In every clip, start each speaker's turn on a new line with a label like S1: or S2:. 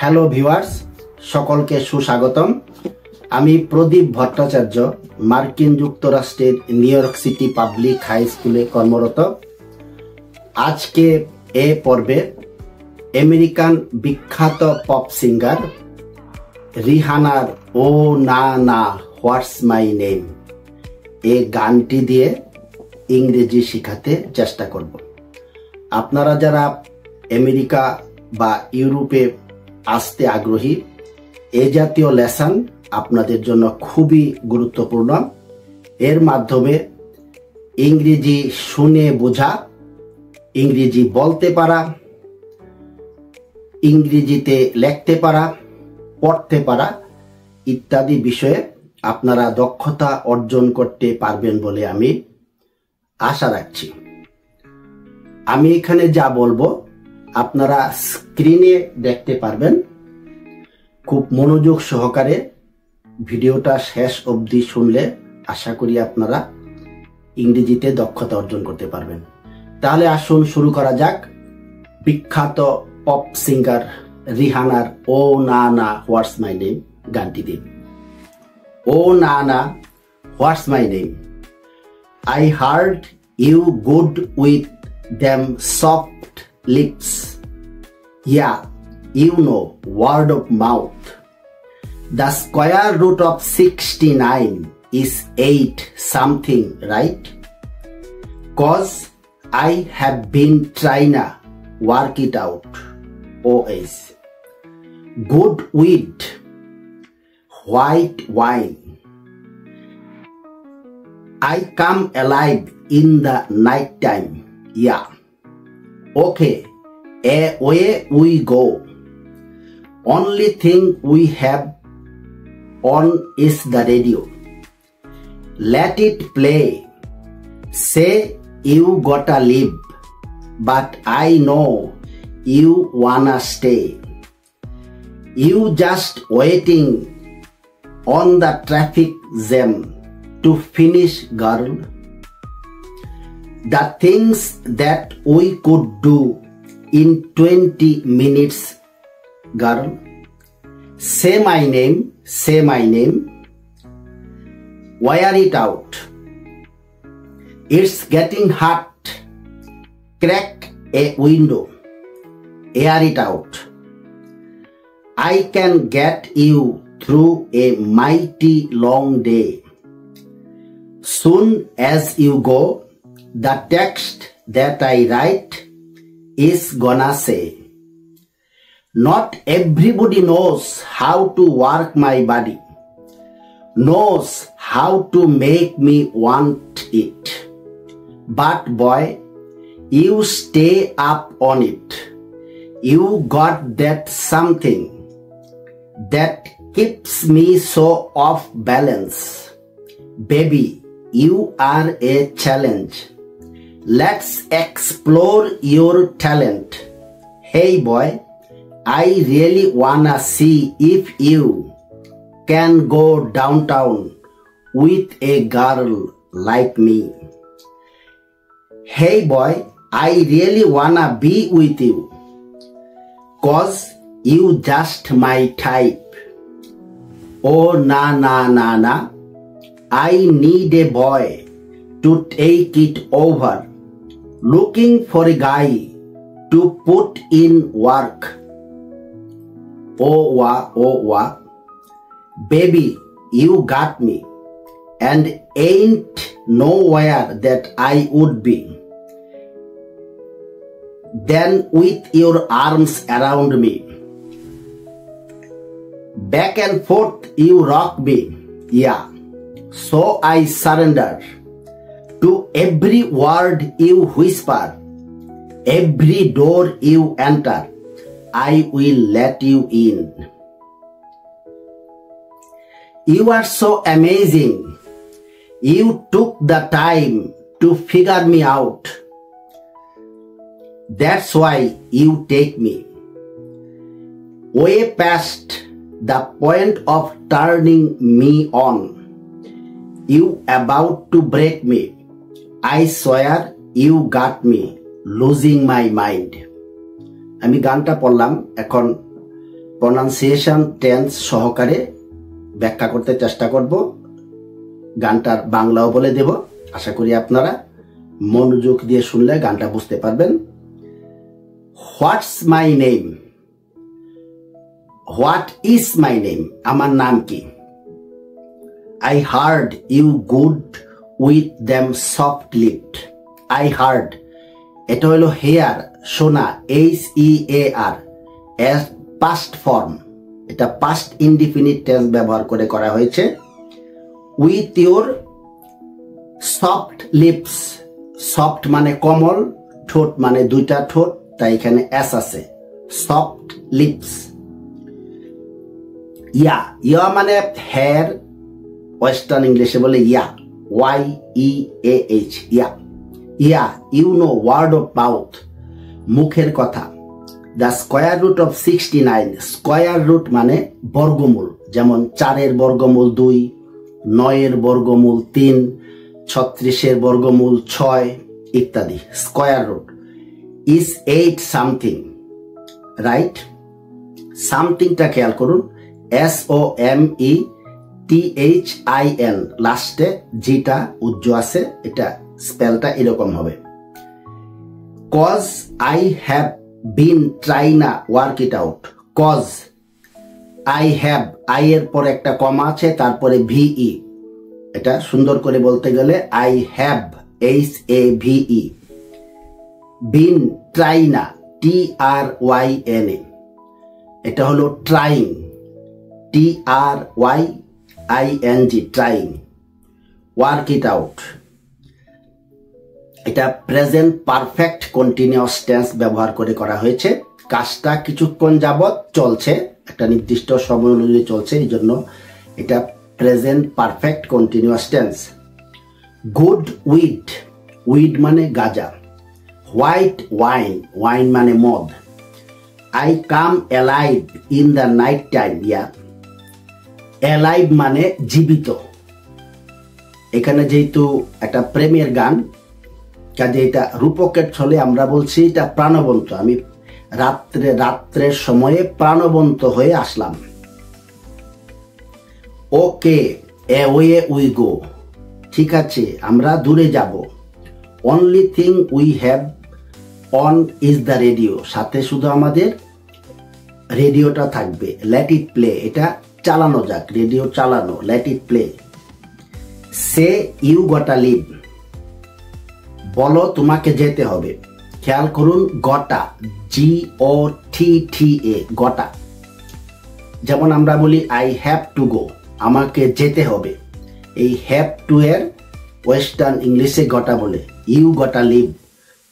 S1: Hello viewers, সকলকে সুস্বাগতম। আমি প্রদীপ ভট্টাচার্য, মার্কিন যুক্তরাষ্ট্রের New York City public high স্কুলে কর্মরত। আজকে এ পর্বে আমেরিকান বিখ্যাত পপ সিঙ্গার রিহানার ও না না হোয়াটস মাই নেম এ গানটি দিয়ে ইংরেজি শেখাতে চেষ্টা করব। আপনারা যারা আমেরিকা বা ইউরোপে আসতে আগ্রহী, এ জাতীয় লেসন আপনাদের জন্য খুবই গুরুত্বপূর্ণ। এর মাধ্যমে ইংরেজি শুনে বোঝা, ইংরেজি বলতে পারা, ইংরেজিতে লিখতে পারা, পড়তে পারা ইত্যাদি বিষয়ে আপনারা দক্ষতা অর্জন করতে পারবেন বলে আমি আশা রাখছি। আমি এখানে যা বলবো আপনারা স্ক্রিনে দেখতে পারবেন। খুব মনোযোগ সহকারে ভিডিওটা শেষ অবধি শুনলে আশা করি আপনারা ইংরেজিতে দক্ষতা অর্জন করতে পারবেন। তাহলে আসুন শুরু করা যাক বিখ্যাত পপ সিঙ্গার রিহানার ও না না হোয়াটস মাই নেম গানটি দিয়ে। ও না না what's my name, I heard you good with them soft lips. Yeah, you know, word of mouth. The square root of 69 is 8 something, right? 'Cause I have been trying to work it out. OS. Good with white wine. I come alive in the night time. Yeah. Okay, away we go. Only thing we have on is the radio. Let it play. Say you gotta leave, but I know you wanna stay. You just waiting on the traffic jam to finish, girl. The things that we could do in 20 minutes, girl. Say my name, say my name. Wear it out. It's getting hot. Crack a window. Air it out. I can get you through a mighty long day. Soon as you go, the text that I write is gonna say, not everybody knows how to work my body, knows how to make me want it. But boy, you stay up on it. You got that something that keeps me so off balance. Baby, you are a challenge. Let's explore your talent. Hey boy, I really wanna see if you can go downtown with a girl like me. Hey boy, I really wanna be with you, 'cause you just my type. Oh na na na na, I need a boy to take it over. Looking for a guy to put in work. Oh wa, baby, you got me, and ain't nowhere that I would be than with your arms around me. Back and forth you rock me, yeah. So I surrender to every word you whisper, every door you enter, I will let you in. You are so amazing. You took the time to figure me out. That's why you take me way past the point of turning me on. You about to break me. I swear you got me losing my mind. আমি গানটা পড়লাম, এখন pronunciation tense সহকারে ব্যাখ্যা করতে চেষ্টা করব। গানটার বাংলাও বলে দেব। আশা করি আপনারা মনোযোগ দিয়ে শুনলে গানটা বুঝতে পারবেন। What's my name, what is my name, আমার নাম কি? I heard you good with them soft lipped. I heard, এটা হলো হেয়ার, শোনা, HEAR, এর পাস্ট ফর্ম। এটা পাস্ট ইনডিফিনিট টেন্স ব্যবহার করে করা হয়েছে। With your soft lips, soft মানে কোমল, ঠোঁট মানে দুইটা ঠোঁট, তাই এখানে এস আছে, সফট লিপস। ইয়া, ইয়া মানে হেয়ার, ওয়েস্টার্ন ইংলিশে বলে yeah, YEAH, yeah. Yeah, you know, word of mouth, মুখের কথা। The square root of 69, square root মানে বর্গমূল, যেমন 4-এর বর্গমূল 2, 9-এর বর্গমূল 3, 36-এর বর্গমূল 6 ইত্যাদি। Square root is 8 something, right? সামথিংটা খেয়াল করুন, SOMETHIN, লাস্টে জিটা উজ্জ আছে, এটা স্পেলটা এরকম হবে। Cause I have been trying a work it out, cause I have, I এর পর একটা কমা আছে, তারপরে VE, এটা সুন্দর করে বলতে গেলে I have, HAVE, bin trying a, TRYNA, এটা হলো trying, TRYING, trying. Work it out, এটা প্রেজেন্ট পারফেক্ট কন্টিনিউয়াস টেন্স ব্যবহার করে করা হয়েছে। কাজটা কিছুক্ষণ যাবত চলছে, একটা নির্দিষ্ট সময় অনুযায়ী চলছে, এই জন্য এটা present perfect continuous tense. Good weed, weed মানে গাঁজা। হোয়াইট ওয়াইন, ওয়াইন মানে মদ। I come alive in the night time, yeah. Alive মানে জীবিত। এখানে যেহেতু একটা প্রেমের গান, কাজে এটা রূপকের ছলে আমরা বলছি এটা প্রাণবন্ত। আমি রাত্রের সময়ে প্রাণবন্ত হয়ে আসলাম। ওকে, অ্যাওয়ে উই গো, ঠিক আছে আমরা দূরে যাব। Only thing we have on is the radio, সাথে শুধু আমাদের রেডিওটা থাকবে। লেট ইট প্লে, এটা চালানো যাক, রেডিও চালানো, let it play. Say you gotta leave, বলো তোমাকে যেতে হবে। খেয়াল করুন, গটা, GOTTA, গটা। যেমন আমরা বলি আই হ্যাভ টু গো, আমাকে যেতে হবে। এই হ্যাভ টু এর ওয়েস্টার্ন ইংলিশে গটা বলে। ইউ গটা লিভ,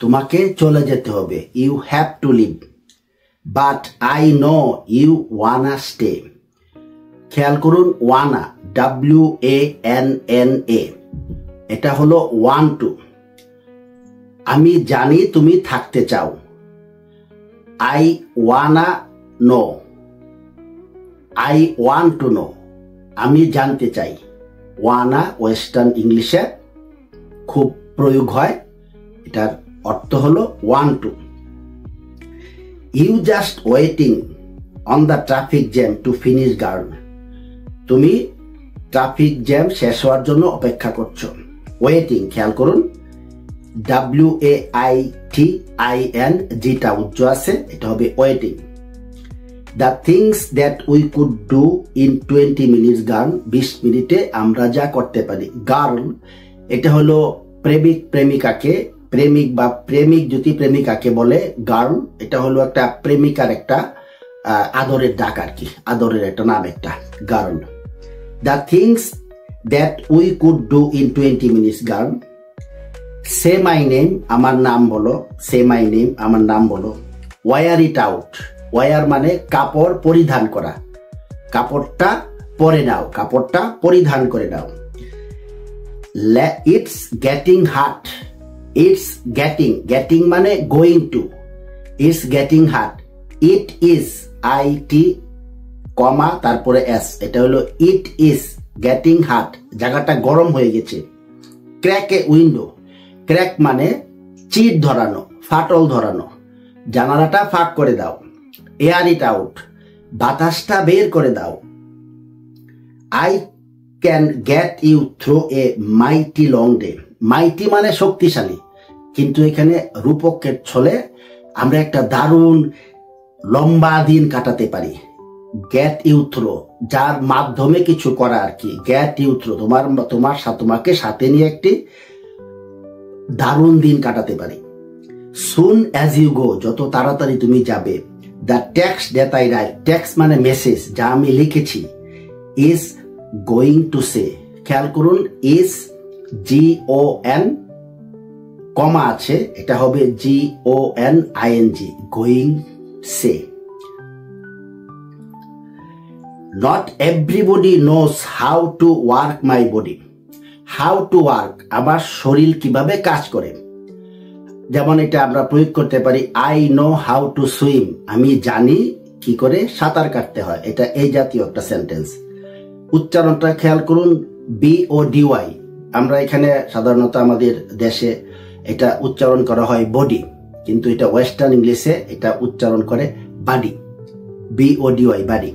S1: তোমাকে চলে যেতে হবে, you have to leave. But I know you wanna stay, খেয়াল করুন, ওয়ানা, WANNA, এটা হলো ওয়ান টু। আমি জানি তুমি থাকতে চাও। I wanna know, I want to know, আমি জানতে চাই। ওয়ানা ওয়েস্টার্ন ইংলিশে খুব প্রয়োগ হয়, এটার অর্থ হলো want to. You just waiting on the traffic jam to finish girl, তুমি ট্রাফিক জ্যাম শেষ হওয়ার জন্য অপেক্ষা করছো। ওয়েটিং, খেয়াল করুন, WAITIN, যেটা উজ্জ আছে, এটা হবে waiting. The things that we could do in 20 minutes, girl, 20 মিনিটে আমরা যা করতে পারি। গার্ল, এটা হলো প্রেমিক প্রেমিকাকে, প্রেমিক বা প্রেমিক যদি প্রেমিকাকে বলে গার্ল, এটা হলো একটা প্রেমিকার একটা আদরের ডাক আর কি, আদরের একটা নাম, একটা girl. The things that we could do in 20 minutes, girl. Say my name, আমার নাম বলো। সে মাই নেম, আমার নাম বলো। ওয়ার ইট আউট, ওয়ার মানে কাপড় পরিধান করা, কাপড়টা পরে নাও, কাপড়টা পরিধান করে নাও। It's getting hot, it's getting, getting মানে going to, it's getting hot. It is, IT, comma, তারপরে S, এটা হলো ইট ইজ গেটিং হট, জায়গাটা গরম হয়ে গেছে। ক্র্যাক এ উইন্ডো, ক্র্যাক মানে চিট ধরানো, ফাটল ধরানো, জানালাটা ফাঁক করে দাও। এয়ার ইট আউট, বাতাসটা বের করে দাও। I can get you through a mighty long day. Mighty মানে শক্তিশালী, কিন্তু এখানে রূপকের ছলে আমরা একটা দারুণ লম্বা দিন কাটাতে পারি। গেট ইউ থ্রু, যার মাধ্যমে কিছু করা আর কি। গেট ইউ থ্রু, তোমাকে সাথে নিয়ে একটি দারুণ দিন কাটাতে পারি। সুন অ্যাজ ইউ গো, যত তাড়াতাড়ি তুমি যাবে। The text that I right, text মানে মেসেজ, যা আমি লিখেছি। ইজ গোয়িং টু সে, খেয়াল করুন, ইজ GON কমা আছে, এটা হবে GONING, going say. Not everybody নোস how to work my body. How to work, আমার শরীর কিভাবে কাজ করে। যেমন এটা আমরা প্রয়োগ করতে পারি, I know how to swim, আমি জানি কি করে সাঁতার কাটতে হয়। এটা এই জাতীয় একটা সেন্টেন্স। উচ্চারণটা খেয়াল করুন, BODY। আমরা এখানে সাধারণত আমাদের দেশে এটা উচ্চারণ করা হয় বডি, কিন্তু এটা ওয়েস্টার্ন ইংলিশে এটা উচ্চারণ করে বাডি, BODY, বাডি।